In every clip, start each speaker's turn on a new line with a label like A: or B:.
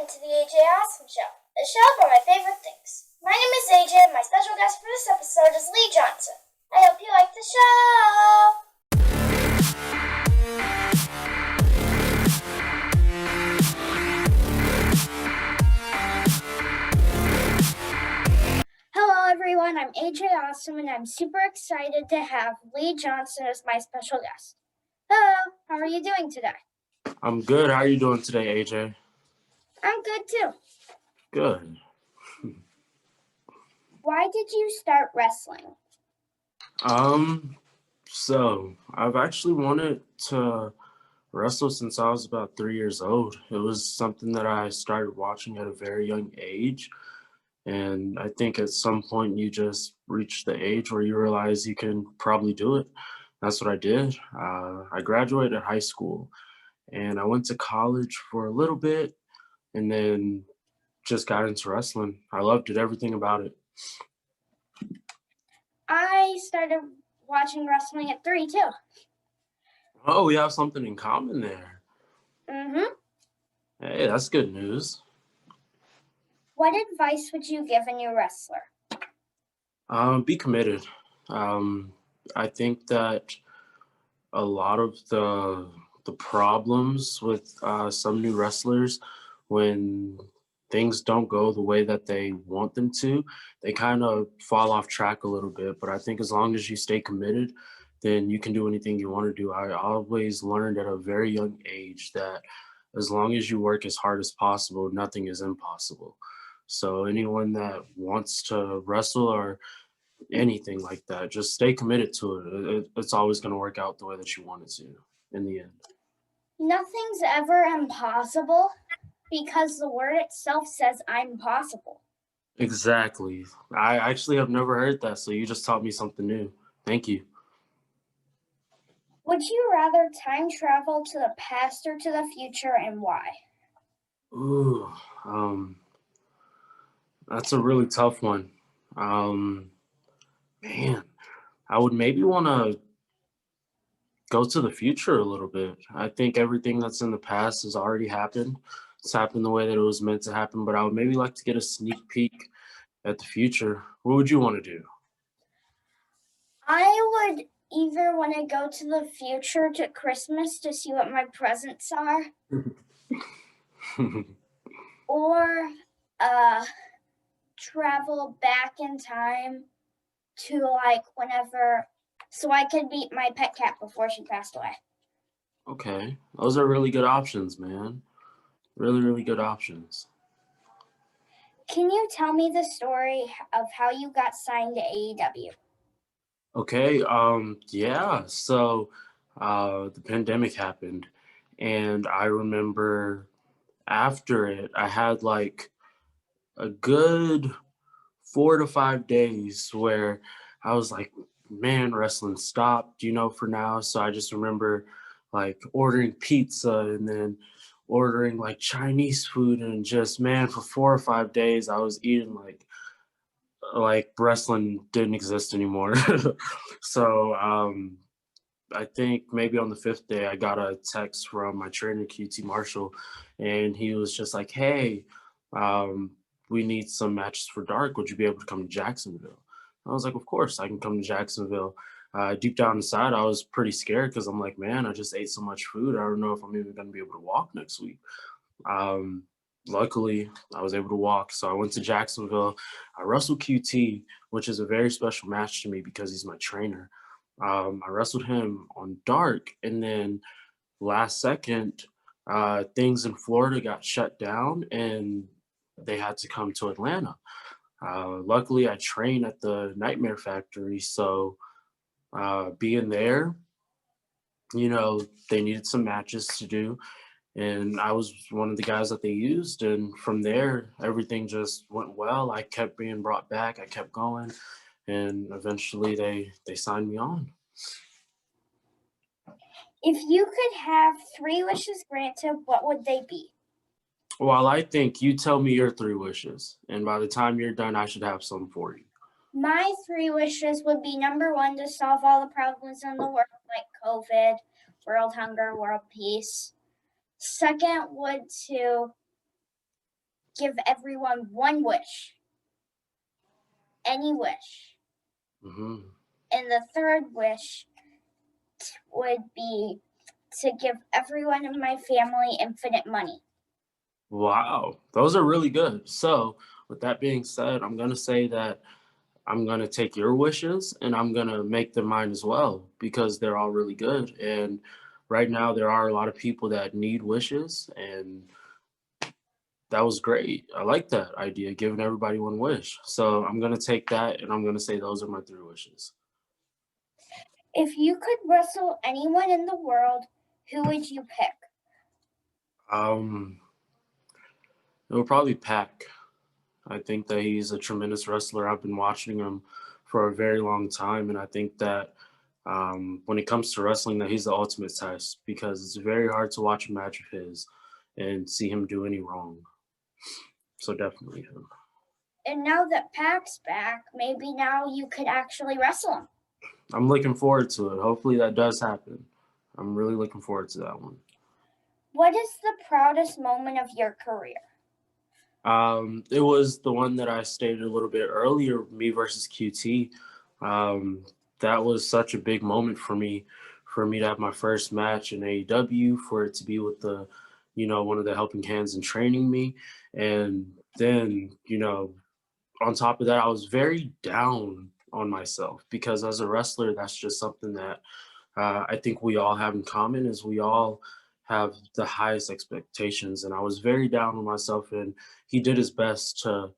A: to the AJ Awesome Show, a show about my favorite things. My name is AJ, and my special guest for this episode is Lee Johnson. I hope you like the show! Hello everyone, I'm AJ Awesome, and I'm super excited to have Lee Johnson as my special guest. Hello, how are you doing today?
B: I'm good. How are you doing today, AJ?
A: I'm good too.
B: Good.
A: Why did you start wrestling?
B: So I've actually wanted to wrestle since I was about 3 years old. It was something that I started watching at a very young age. And I think at some point you just reach the age where you realize you can probably do it. That's what I did. I graduated high school and I went to college for a little bit and then just got into wrestling. I loved it, everything about it.
A: I started watching wrestling at 3 too.
B: Oh, we have something in common there.
A: Mm-hmm.
B: Hey, that's good news.
A: What advice would you give a new wrestler?
B: Be committed. I think that a lot of the problems with some new wrestlers, when things don't go the way that they want them to, they kind of fall off track a little bit. But I think as long as you stay committed, then you can do anything you want to do. I always learned at a very young age that as long as you work as hard as possible, nothing is impossible. So anyone that wants to wrestle or anything like that, just stay committed to it. It's always going to work out the way that you want it to in the end.
A: Nothing's ever impossible because the word itself says I'm possible.
B: Exactly. I actually have never heard that, so you just taught me something new. Thank you.
A: Would you rather time travel to the past or to the future, and why?
B: Ooh, that's a really tough one. Man, I would maybe want to go to the future a little bit. I think everything that's in the past has already happened. It's happened the way that it was meant to happen, but I would maybe like to get a sneak peek at the future. What would you want to do?
A: I would either want to go to the future to Christmas to see what my presents are, or travel back in time to whenever, so I could meet my pet cat before she passed away.
B: Okay, those are really good options, man. Really, really good options.
A: Can you tell me the story of how you got signed to AEW?
B: Okay, yeah. So, the pandemic happened, and I remember after it, I had like a good 4 to 5 days where I was like, man, wrestling stopped, for now. So I just remember like ordering pizza and then ordering like Chinese food and just, man, for 4 or 5 days I was eating like wrestling didn't exist anymore. So I think maybe on the fifth day I got a text from my trainer QT Marshall, and he was just like, hey, um, we need some matches for dark, would you be able to come to Jacksonville? I was like, of course I can come to Jacksonville. Deep down inside I was pretty scared because I'm like, man, I just ate so much food, I don't know if I'm even going to be able to walk next week. um, Luckily, I was able to walk, so I went to Jacksonville. I wrestled QT, which is a very special match to me because he's my trainer. I wrestled him on dark, and then last second, things in Florida got shut down, and they had to come to Atlanta. Luckily, I train at the Nightmare Factory, so being there, they needed some matches to do, and I was one of the guys that they used. And from there, everything just went well. I kept being brought back. I kept going, and eventually they signed me on.
A: If you could have 3 wishes granted, what would they be?
B: Well, I think you tell me your 3 wishes, and by the time you're done, I should have some for you.
A: My 3 wishes would be, number 1, to solve all the problems in the world, like COVID, world hunger, world peace. Second would to give everyone one wish. Any wish.
B: Mm-hmm.
A: And the third wish would be to give everyone in my family infinite money.
B: Wow, those are really good. So, with that being said, I'm gonna say that I'm gonna take your wishes and I'm gonna make them mine as well because they're all really good. And right now, there are a lot of people that need wishes, and that was great. I like that idea, giving everybody one wish. So I'm gonna take that, and I'm gonna say those are my three wishes.
A: If you could wrestle anyone in the world, who would you pick?
B: Um, it would probably Pac. I think that he's a tremendous wrestler. I've been watching him for a very long time, and I think that when it comes to wrestling, that he's the ultimate test because it's very hard to watch a match of his and see him do any wrong. So definitely him.
A: And now that Pac's back, maybe now you could actually wrestle him.
B: I'm looking forward to it. Hopefully that does happen. I'm really looking forward to that one.
A: What is the proudest moment of your career?
B: It was the one that I stated a little bit earlier, me versus QT. Um, that was such a big moment for me to have my first match in AEW, for it to be with the, one of the helping hands in training me. And then, on top of that, I was very down on myself because as a wrestler, that's just something that I think we all have in common is we all have the highest expectations. And I was very down on myself, and he did his best to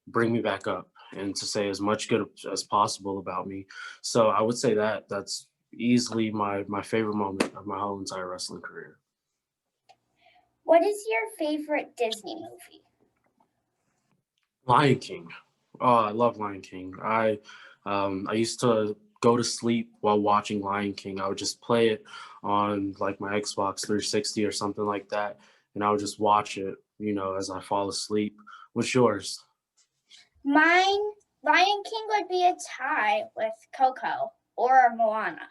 B: bring me back up and to say as much good as possible about me. So I would say that that's easily my favorite moment of my whole entire wrestling career.
A: What is your favorite Disney movie?
B: Lion King. Oh, I love Lion King. I used to go to sleep while watching Lion King. I would just play it on like my Xbox 360 or something like that, and I would just watch it, as I fall asleep. What's yours?
A: Mine, Lion King would be a tie with Coco or Moana.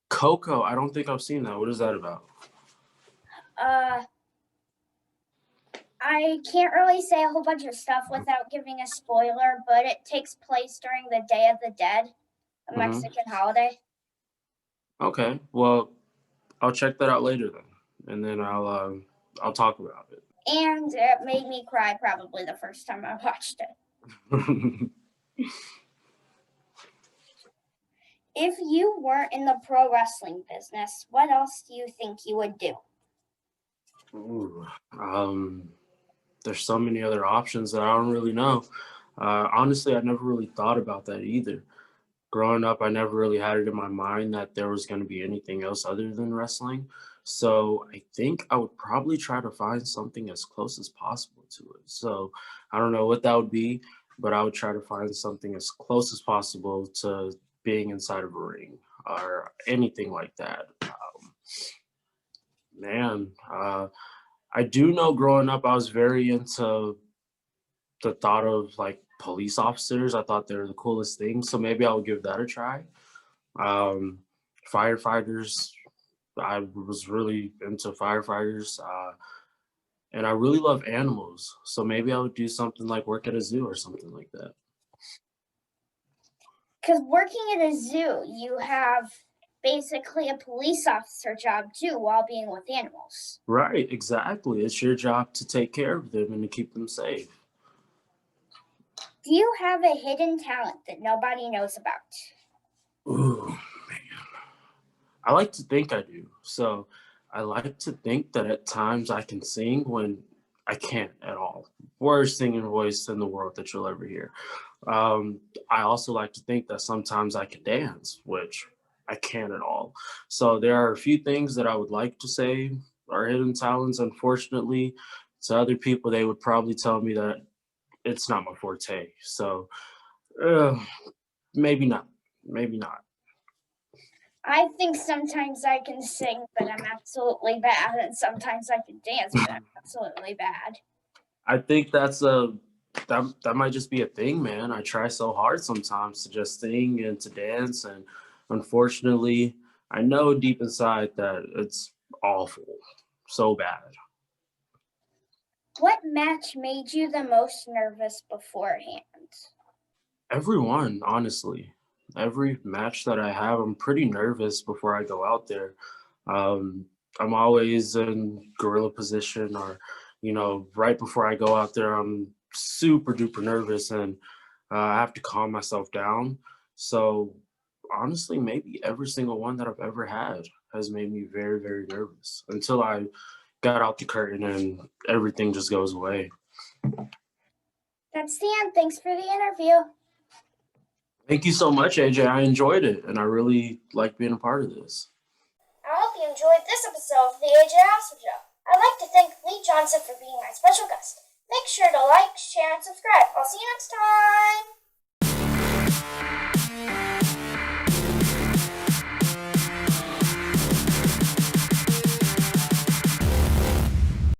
B: Coco. I don't think I've seen that. What is that about?
A: I can't really say a whole bunch of stuff without giving a spoiler, but it takes place during the Day of the Dead, a Mexican holiday.
B: Okay. Well, I'll check that out later then, and then I'll talk about it.
A: And it made me cry probably the first time I watched it. If you weren't in the pro wrestling business, what else do you think you would do?
B: Ooh, there's so many other options that I don't really know. Honestly, I never really thought about that either. Growing up, I never really had it in my mind that there was going to be anything else other than wrestling. So I think I would probably try to find something as close as possible to it. So I don't know what that would be, but I would try to find something as close as possible to being inside of a ring or anything like that. Man, I do know growing up, I was very into the thought of like police officers. I thought they were the coolest thing. So maybe I would give that a try. Um, Firefighters, I was really into firefighters. And I really love animals. So maybe I would do something like work at a zoo or something like that.
A: Because working at a zoo, you have basically a police officer job too while being with animals.
B: Right, exactly. It's your job to take care of them and to keep them safe.
A: Do you have a hidden talent that nobody knows about?
B: Ooh, man. I like to think I do. So I like to think that at times I can sing when I can't at all. Worst singing voice in the world that you'll ever hear. I also like to think that sometimes I can dance, which I can't at all. So there are a few things that I would like to say are hidden talents. Unfortunately, to other people, they would probably tell me that it's not my forte. So maybe not. Maybe not.
A: I think sometimes I can sing, but I'm absolutely bad, and sometimes I can dance, but I'm absolutely bad.
B: I think that might just be a thing, man. I try so hard sometimes to just sing and to dance, and unfortunately, I know deep inside that it's awful, so bad.
A: What match made you the most nervous beforehand?
B: Everyone, honestly. Every match that I have, I'm pretty nervous before I go out there. Um, I'm always in gorilla position, or, right before I go out there, I'm super duper nervous, and I have to calm myself down. So, honestly, maybe every single one that I've ever had has made me very, very nervous until I got out the curtain and everything just goes away.
A: That's the end. Thanks for the interview.
B: Thank you so much, AJ. I enjoyed it, and I really like being a part of this.
A: I hope you enjoyed this episode of the AJ House Show. I'd like to thank Lee Johnson for being my special guest. Make sure to like, share, and subscribe. I'll see you next time.